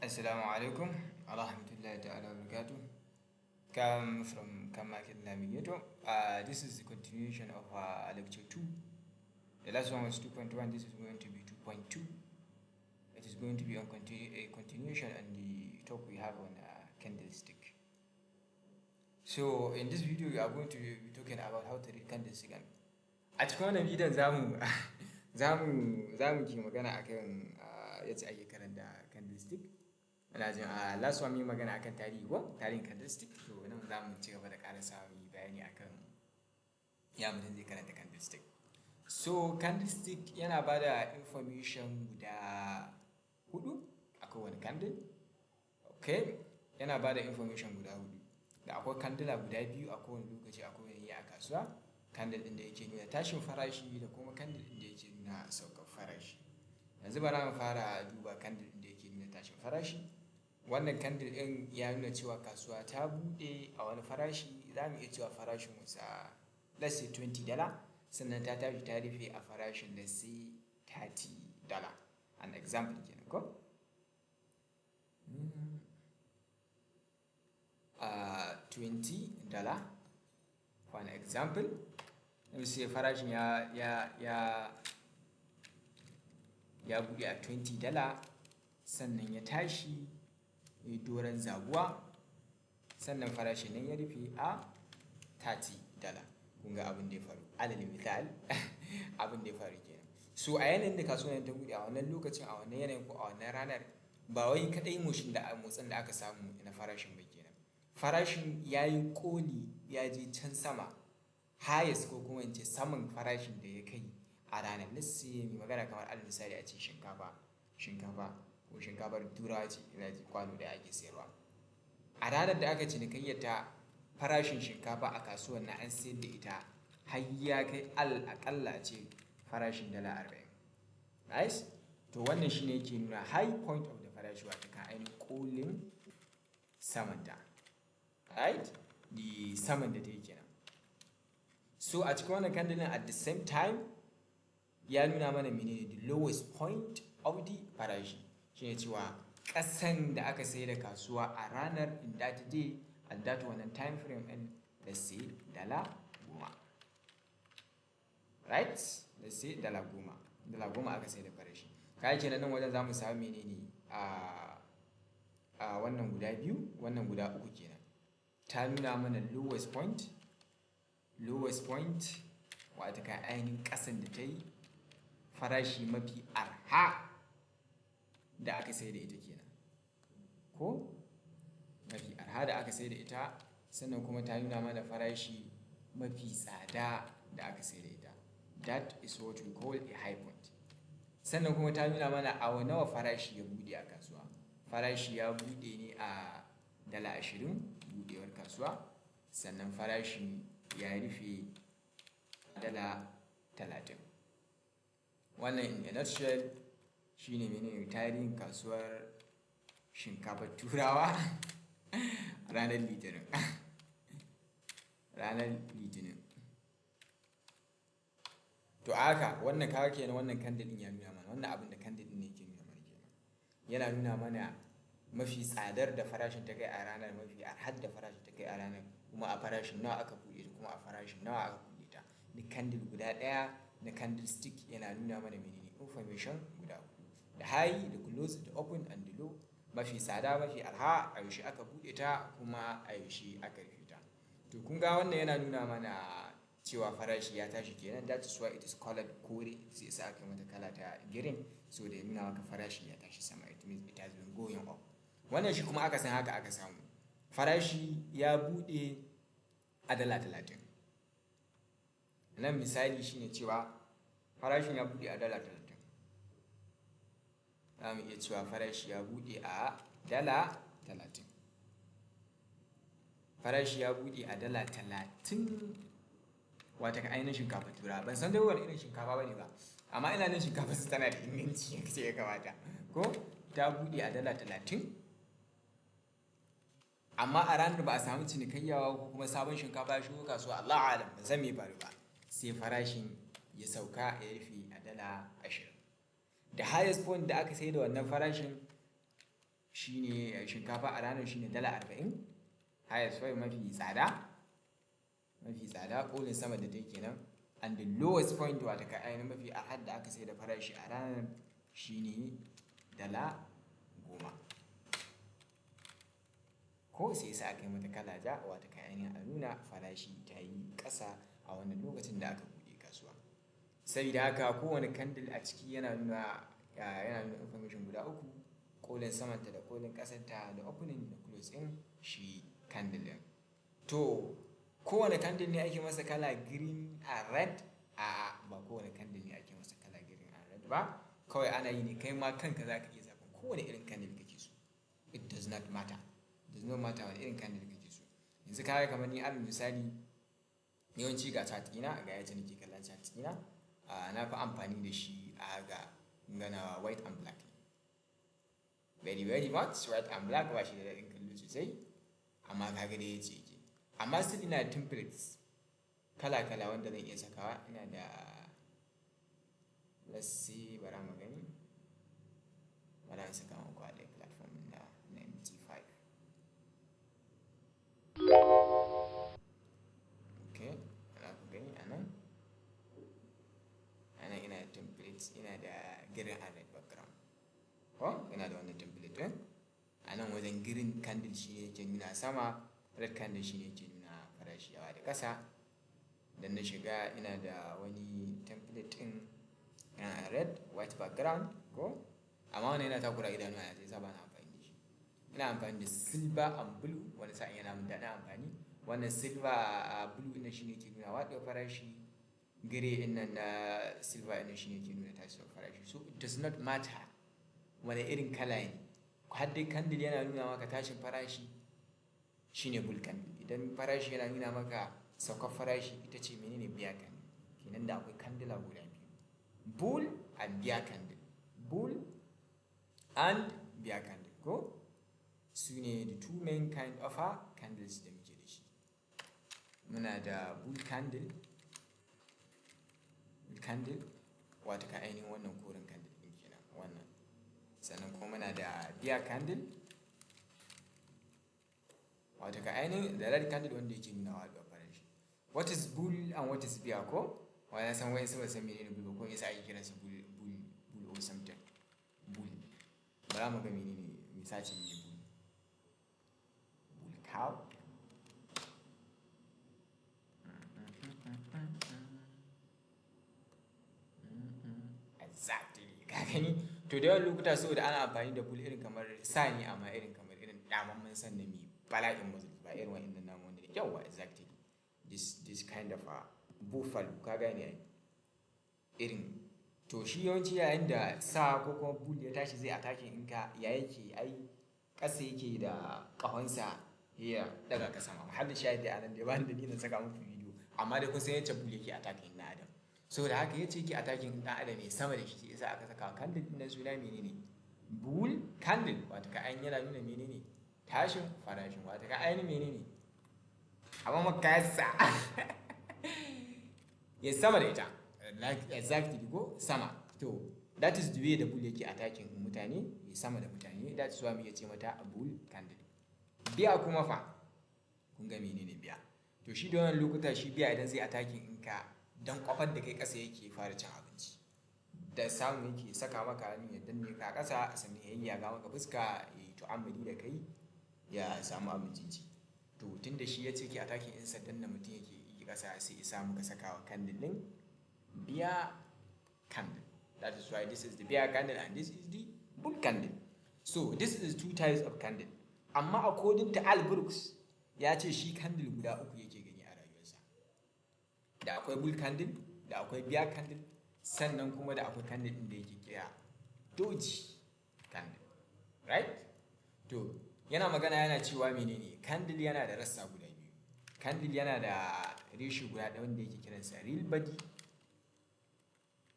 Assalamu alaikum warahmatullahi ta'ala wabarakatuh. Come from Market Navigator. This is the continuation of lecture 2. The last one was 2.1. This is going to be 2.2. It is going to be on a continuation on the talk we have on candlestick. So in this video we are going to be talking about how to read candlestick. A cikin wannan bidiyon zamu ki magana akan yadda ake karanta candlestick. Ina jin last one mun magana akan tarihin candlestick, to nan zamu ci gaba da karasa mu bayani akan ya mutum zai karanta candlestick. So candlestick yana bada information guda 4 a kowane candle. Okay, yana bada information guda 4. Da akwai candle guda 2 a kowane lokaci a kowane yi a kasuwa. Candle din da yake nuna tashin farashi da kuma candle din da yake nuna saukar farashi. Yanzu bara mu fara duba candle din da yake nuna tashin farashi. Wannan candle din ya nuna cewa kasuwa ta bude a wani farashi, zamu iya cewa farashin wasa let's say $20, sannan ta tashi ta rufe a farashin let's say $30. An example kenan ko? $20 for an example. Let me say farashin ya buɗe a $20, sannan ya tashi ya doron zabuwa, sannan farashin nan ya rufe a $30. Kun ga abin da ya faru, alal misal abin da ya faru kenan. So a yanayin da kasuwar ta buɗe a wannan lokacin, a wannan yanayin ko a wannan ranar, ba wai kadai motsin da aka samu na farashin ba kenan. Farashin ya yi ƙoli, ya je can sama, highest ko kuma in ce saman farashin da ya kai a ranar. Let's say mai magana kamar alal misali a ce shinkafa ko shinkafar turawa ce, ina ji kwano da ake sayarwa. A ranar da aka cinikayyar ta, farashin shinkafa a kasuwar na an sayar da ita har ya kai aƙalla ce farashin $40. Nice? To wannan shine yake nuna high point of the farashi, wato kan ainihin ƙolin samanta. Right? The saman da ta yi kenan. So a cikin wannan candle at the same time ya nuna mana menene the lowest point of the farashi. Shine cewa ƙasan da aka sayar da kasuwa a ranar in that day at that wannan time frame and let's say $10. Right? Let's say $10 aka sayar da farashi. Kai kenan nan wajen zamu samu menene a wannan guda biyu, wannan guda uku kenan. Ta nuna mana lowest point wato kan ainihin ƙasan da ta yi, farashi mafi arha da aka sai da ita kenan ko mafi arha da aka sai da ita, sannan kuma ta nuna mana farashi mafi tsada da aka sai da ita. That is what we call a high point. Sannan kuma ta nuna mana a nawa farashi ya bude a kasuwa. Farashi ya bude ne a $20 budewar kasuwa, sannan farashi ya rufe $30. Wannan in a nutshell shine menene tarihin kasuwar shinkafar turawa ranar litinin. To haka wannan kaga kenan wannan candle din ya nuna mana wannan abin da candle din ne yake nuna mana kenan. Yana nuna mana mafi tsadar da farashin ta kai a ranar, mafi arhar da farashin ta kai a ranar, kuma a farashin nawa aka buɗe ta, kuma a farashin nawa aka buɗe ta. Ni candle guda ɗaya na candlestick yana nuna mana menene information guda 4: the high, the close, the open and the low. Mafi tsada, mafi arha, a yaushe aka buɗe ta, kuma a yaushe aka rufe ta. To kun ga wannan yana nuna mana cewa farashi ya tashi kenan. That is why it is colored kore, sai sa aka mata kala ta green, so da ya nuna maka farashi ya tashi sama, it means it has been going up. Wannan shi kuma aka san haka aka samu farashi ya bude a $30. Nan misali shine cewa farashin ya bude a $30. Za mu iya cewa farashi ya bude a $30. Farashi ya bude a $30, wata ka ainihin shinkafa tura. Ban san dai wani irin shinkafa bane ba, amma ina nan shinkafa su tana da inganci sai ya kamata ko ta bude a $30. Amma a ranar ba a samu cinikayyawa ko kuma sabon shinkafa ya shigo kasuwa, Allah alam, ba zan mai faru ba, sai farashin ya sauka ya rufe a $20. The highest point da aka sai da wannan farashin shine shinkafa a ranar shine $40. Highest price mafi tsada kolin sama da take kenan, and the lowest point wata ka ainihin mafi arhar da aka sai da farashi a ranar shine $10. Ko sai sa aka yi mata kala ja wata ka ainihin a nuna farashi ta yi ƙasa a wannan lokacin da aka buɗe kasuwa. Saboda haka kowane candle a ciki yana nuna information guda uku: kolin samanta da kolin ƙasanta da opening da close ɗin shi candle ɗin. To kowane candle ne ake masa kala green and red? A'a, ba kowane candle ne ake masa kala green and red ba. Kawai ana yi ne kai ma kanka za ka iya zaɓen kowane irin candle kake so. It does not matter. It does not matter wani irin candle kake so. Yanzu kawai kamar ni alal misali, yawanci ga chart ɗina, ga yadda nake kallon chart ɗina, na fi amfani da shi a gana white and black. Very much white and black ba shi da daɗin kallo sosai, amma kaga dai yace yake. Amma still ina da templates kala-kala wanda zan iya sakawa. Ina da, let's see, bara mu gani, bara in saka muku a ɗaya platform na MT5. Okay, ana ku gani anan ina da templates, ina da green and red background. Ina da wannan template ɗin. A nan wajen green candle shi ne yake nuna sama, red candle shi ne yake nuna farashi yawa da ƙasa. Dan na shiga ina da wani template ɗin red white background amma wannan yana takura idanu a sai ba na amfani da shi. Ina amfani da silver and blue, wani sa'in yana mun daɗin amfani. Wannan silver blue ɗin shi ne yake nuna waɗuwar farashi, grey ɗin nan na silver ɗin shi ne yake nuna tashiwar farashi. So it does not matter wani irin kala ne, har dai candle yana nuna maka tashin farashi shine bull candle. Idan farashi yana nuna maka saukar farashi, ita ce menene bear candle. Kenan da akwai candle guda biyu, bull and bear candle. Bull and bear candle su ne the two main kind of candles da muke da shi. Muna da bull candle wata ka ainihin wannan koren candle ɗin kenan wannan. Sannan kuma muna da bear candle wata ka ainihin da red candle wanda yake nuna waɗuwar farashi. What is bull and what is bear wani san wani ba san menene bull ko yasa ake kiransa bull or something. Bull, bara mu ga menene misali ne bull cow. Exactly, ka gani. To da yawan lokuta saboda ana amfani da bull irin kamar sani, amma irin kamar damamman san na mai bala'in musul, ba irin wa'inda namu wanda da yawa. Exactly, this kind of buffalo, ka gane ai irin. To shi yawanci yayin da sa ko kuma bull ya tashi zai attacking in ka, ya yake ai ƙasa yake da ƙahonsa ya daga ka sama. Har da shahid da anan da ba ni da ni na saka muku bidiyo, amma dai kun san yacce bull yake attacking na adam. So da haka yace yake attacking ɗan adam ne sama da shi, yasa aka saka candle ɗin nan suna menene bull candle. Wato ka ainihin yana nuna menene tashin farashin, wato ka ainihin menene amma makasa ya sama da ita, like exactly sama. To that is the way da bull yake attacking mutane, ya sama da mutane. That is why muke ce mata a bull candle. Biya kuma fa, kun ga menene biya? To shi da wannan lokuta shi biya idan zai attacking in ka, dan kwafar da kai ƙasa yake fara cin abinci, da samu yake saka maka hannu ya danne ka ƙasa, sannan ya yaga maka fuska, ya yi tu'ammali da kai, ya samu abincin ci. To tun da shi ya ce ke attacking in sa danna mutum yake yi ƙasa, sai ya samu ka saka wa candle ɗin bear candle. That is why this is the bear candle and this is the bull candle. So this is two types of candle. Amma according to Al Brooks, ya ce shi candle guda uku yake gani a rayuwarsa. Da akwai bull candle, da akwai bear candle, sannan kuma da akwai candle ɗin da yake kira doji candle, right? To yana magana yana cewa menene candle yana da rassa guda biyu. Candle yana da reshe guda ɗaya wanda yake kiransa real body.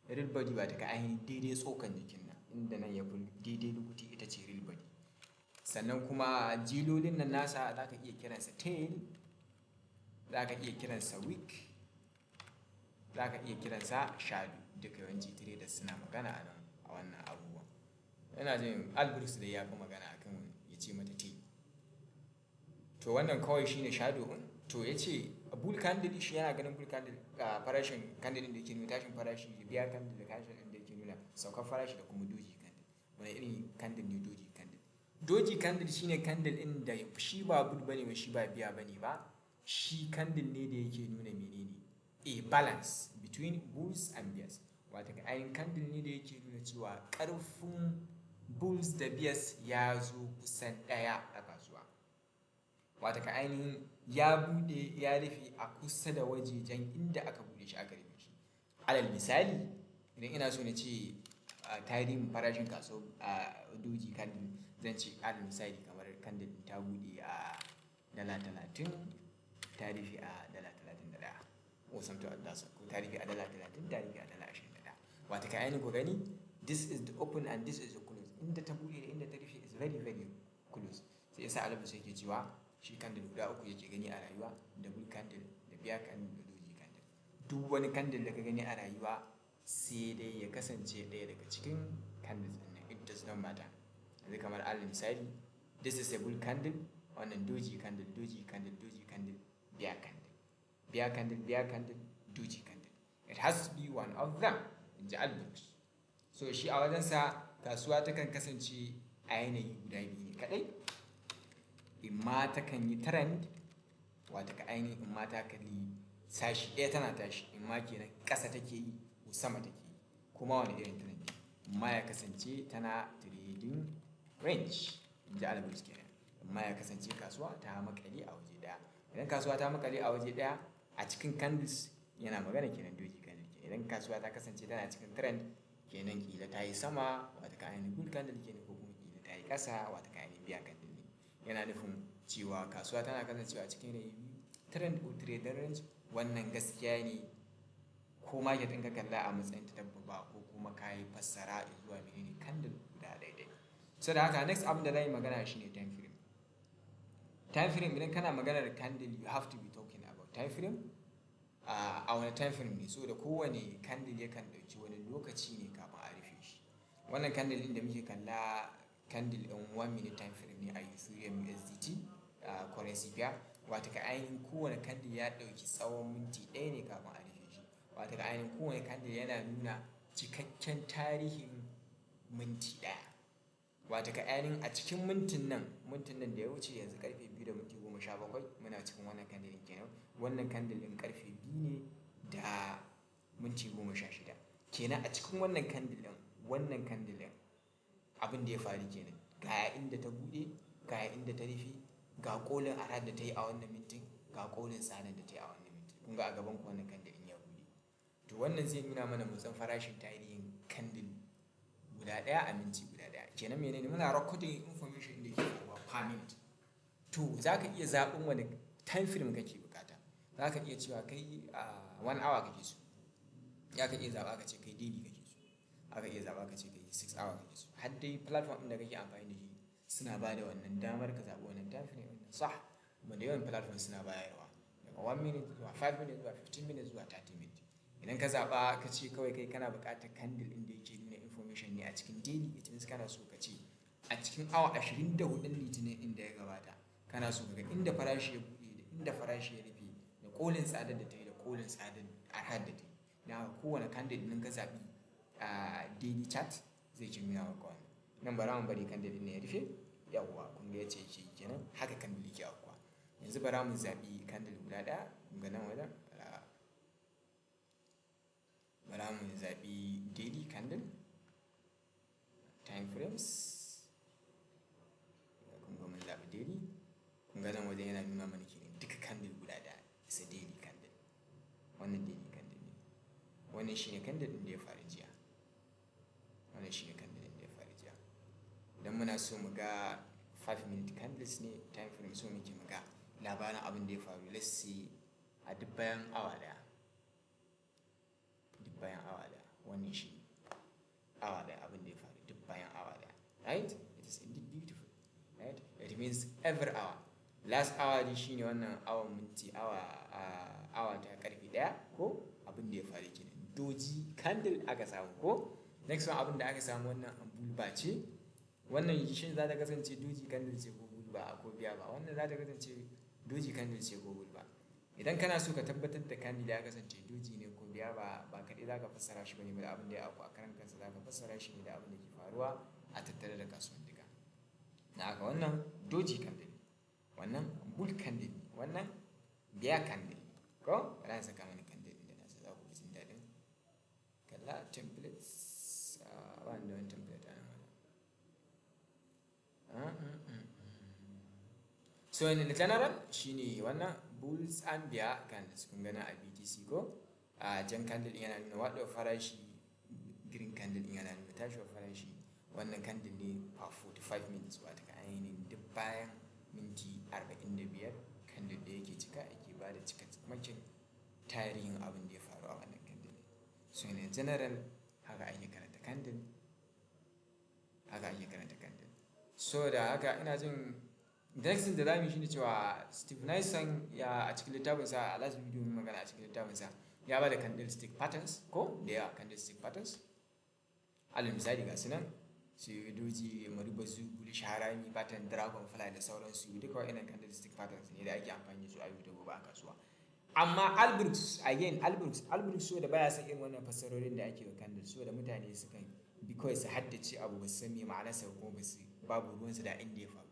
Real body ba ta ka ainihin daidai tsokan jikin nan, inda nan ya fi daidai lukuti, ita ce real body. Sannan kuma jilolin nan nasa za ka iya kiransa tail, za ka iya kiransa wick, za ka iya kiransa shadow. Duka yawanci traders suna magana a nan a wannan abubuwan. Yana jin Al Brooks da ya fi magana akan ce mata t. To wannan kawai shine shadow din. To yace bull candle shi yana ganin bull candle farashin candle din da yake nuna tashin farashi, bear candle da kashin din da yake nuna saukar farashi, da kuma doji candle. Wani irin candle ne doji candle? Doji candle shine candle din da shi ba bull bane ba, shi ba bear bane ba, shi candle ne da yake nuna menene a balance between bulls and bears. Wata ka ainihin candle ne da yake nuna cewa karfin bulls da bears ya zo kusan daya a kasuwa. Wata ka ainihin ya bude ya rufe a kusa da wajejen inda aka bude shi aka rufe shi. Alal misali, idan ina so na ce tarihin farashin kasuwa a doji candle, zan ce alal misali kamar candle ta bude a $30, ta rufe a $31, ko something like that, ko ta rufe a $30, ta rufe a $21. Wata ka ainihin ku gani, this is the open and this is the close. Inda ta bude da inda ta rufe is very very close. Sai yasa alabu sai ke cewa shi candle guda uku yake gani a rayuwa, da bull candle, da bear candle, da doji candle. Duk wani candle da ka gani a rayuwa sai dai ya kasance ɗaya daga cikin candles ɗin nan, it does not matter. Yanzu kamar alal misali, this is a bull candle, wannan doji candle, doji candle, doji candle, bear candle, bear candle, bear candle, doji candle. It has to be one of them in ji Albert. So shi a wajensa kasuwa takan kasance a yanayi guda biyu ne kadai. Imma takan yi trend, wata ka ainihin imma ta kalli sashi ɗaya tana tashi, imma kenan ƙasa take yi ko sama take yi, kuma wani irin trend, imma ya kasance tana trading range in ji Albert kenan, imma ya kasance kasuwa ta makale a waje ɗaya. Idan kasuwa ta makale a waje ɗaya a cikin candles, yana magana kenan doji candle kenan. Idan kasuwa ta kasance tana cikin trend, kenan kila ta yi sama, wata ka ainihin bull candle kenan, ko kuma kila ta yi ƙasa, wata ka ainihin bear candle ne. Yana nufin cewa kasuwa tana kasancewa cikin yanayi biyu, trend ko trader range. Wannan gaskiya ne ko market ɗin ka kalla a matsayin ta dabba, ko kuma ka yi fassara zuwa menene candle guda daidai. So da haka next abin da zai magana shine time frame. Time frame, idan kana maganar candle, you have to be talking about time frame. A wani time frame ne, so da kowane candle yakan ɗauki wani lokaci ne kafin a rufe shi. Wannan candle ɗin da muke kalla, candle ɗin 1 minute time frame ne a Ethereum USDT currency pair. Wata ka ainihin kowane candle ya ɗauki tsawon minti ɗaya ne kafin a rufe shi. Wata ka ainihin kowane candle yana nuna cikakken tarihin minti ɗaya. Wata ka ainihin a cikin mintin nan da ya wuce, yanzu karfe 2:17 muna cikin wannan candle ɗin kenan. Wannan candle ɗin karfe 2:16 kenan. A cikin wannan candle ɗin abin da ya faru kenan, ga inda ta bude, ga inda ta rufe, ga kolin arad da ta yi a wannan mintin, ga kolin tsarin da ta yi a wannan mintin. Kun ga a gaban ku wannan candle ɗin ya bude. To wannan zai nuna mana motsin farashin tarihin candle guda ɗaya a minti guda ɗaya. Kenan menene? Muna recording information da yake faruwa per minute. To za ka iya zaɓin wani time frame kake bukata. Za ka iya cewa kai 1 hour kake so, ya ka iya zaɓa ka ce kai daily kake so, aka iya zaɓa ka ce kai 6 hour kake so. Har dai platform ɗin da kake amfani da shi suna ba da wannan damar ka zaɓi wannan time frame ɗin. Sah, kuma da yawan platform suna bayarwa daga 1 minute zuwa 5 minutes zuwa 15 minutes zuwa 30 minutes. Idan ka zaɓa ka ce kawai kai kana buƙatar candle ɗin da yake nuna information ne a cikin daily, it means kana so ka ce a cikin awa 24 litinin ɗin da ya gabata, kana so ka ga inda farashi ya buɗe da inda farashi ya rufe, da kolin tsadar da ta yi da kolin tsadar arhar da ta yi. Na kowane candle ɗin ka zaɓi daily chart zai ci nuna maka wannan. Nan bara mu bari candle ɗin ya rufe. Yawwa, kun ga yace yake kenan, haka candle yake akwa. Yanzu bara mu zaɓi candle guda ɗaya, kun ga nan wajen bara mu zaɓi daily candle time frames. Kun ga mun zaɓi daily, kun ga nan wajen yana nuna mana kenan duka candle guda ɗaya isa daily candle. Wannan daily candle ne. Wannan shine candle ɗin da ya faru jiya. Wannan shine candle ɗin da ya faru jiya. Idan muna so mu ga 5 minute candles ne time frame, so muke mu ga labarin abin da ya faru, let's see a duk bayan awa ɗaya. Duk bayan awa ɗaya. Wannan shi awa ɗaya abin da ya faru duk bayan awa ɗaya. Right? It is indeed beautiful. Right? It means every hour. Last hour din shine wannan awan minti awa ta karfe 1 ko abin da ya faru kenan. Doji candle aka samu ko? Next one abin da aka samu wannan bull bar ce. wannan shi za ta kasance doji candle ce ko bul ba ko biya ba, wannan za ta kasance doji candle ce ko bul ba. Idan kana so ka tabbatar da candle ya kasance doji ne ko biya ba kaɗai za ka fassara shi bane ba da abin da ya auku a karan kansa, za ka fassara shi ne da abin da ke faruwa a tattare da kasuwan duka. Na haka wannan doji candle, wannan bull candle, wannan biya candle. Ko ba za saka mana candle da nasa za ku jin daɗin kalla templates wanda wani template a nan. So in general shine wannan bulls and bear candles kun gana a BTC ko a jan candle yana nuna waɗo farashi, green candle yana nuna tashi farashi. Wannan candle ne a 45 minutes wata ka ainihin duk bayan minti 45 candle da yake cika ake ba da cikamakin tarihin abin da ya faru a wannan candle. So in general haka ake karanta candle, haka ake karanta candle. So da haka ina jin next thing da zamu yi shine cewa Steve Nyson ya a cikin littafinsa a last video mun magana a cikin littafinsa ya bada candlestick patterns ko da yawa candlestick patterns. Alal misali ga sunan su doji maribazu bullish harami pattern dragonfly da sauransu, duka wa'annan candlestick patterns ne da ake amfani da su a yau da gobe a kasuwa. Amma Albrecht so da baya san irin wannan fassarorin da ake wa candle, so da mutane sukan bi kawai su haddace abu ba su san me ma'anarsa ko babu ruwansu da inda ya faru.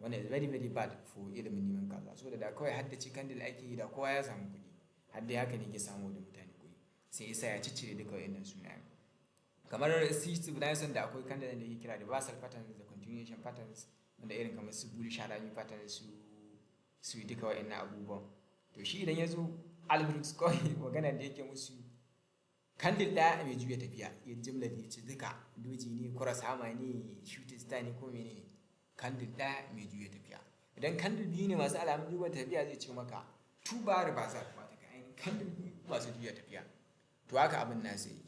Wannan is very very bad for ilimin neman kasuwa, so da kawai haddace candle ake yi da kowa ya samu kuɗi, har dai haka ne ke samu da mutane kuɗi, sai isa ya ciccire duka wa'annan sunayen. Kamar Steve Nyson da akwai candle da yake kira reversal patterns da continuation patterns, wanda irin kamar su bullish harami patterns su duka wa'annan abubuwan. To shi idan ya zo Albrecht kawai magana da yake musu candle ɗaya mai juya tafiya, ya jimla da ya ce duka doji ne, cross hammer ne, shooting star ne ko menene, candle ɗaya mai juya tafiya. Idan candle biyu ne masu alamun juya tafiya zai ce maka two bar reversal, wata ka ainihin candle biyu masu juya tafiya. To haka abin nasu yake.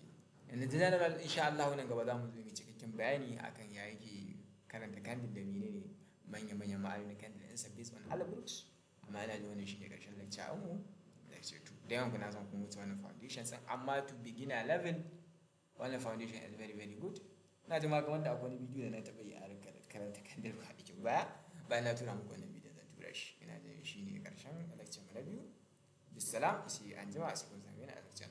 In general insha Allah nan gaba za mu zo mu cikakken bayani akan ya yake karanta candle da menene manya-manyan ma'anonin candle ɗinsa based on Albrecht. Amma ina da wannan shi ne ƙarshen lecture mu, lecture 2. Da yawan kuna son kun wuce wannan foundation san, amma to beginner level wannan foundation is very very good. Na ji ma kamar da akwai wani bidiyo da na taɓa yi a karanta candle ba a cikin bayan na tura muku wannan bidiyon zan tura shi. Ina da shi ne ƙarshen lecture mu na biyu. Bisalam, sai an jima a cikin zamani a lecture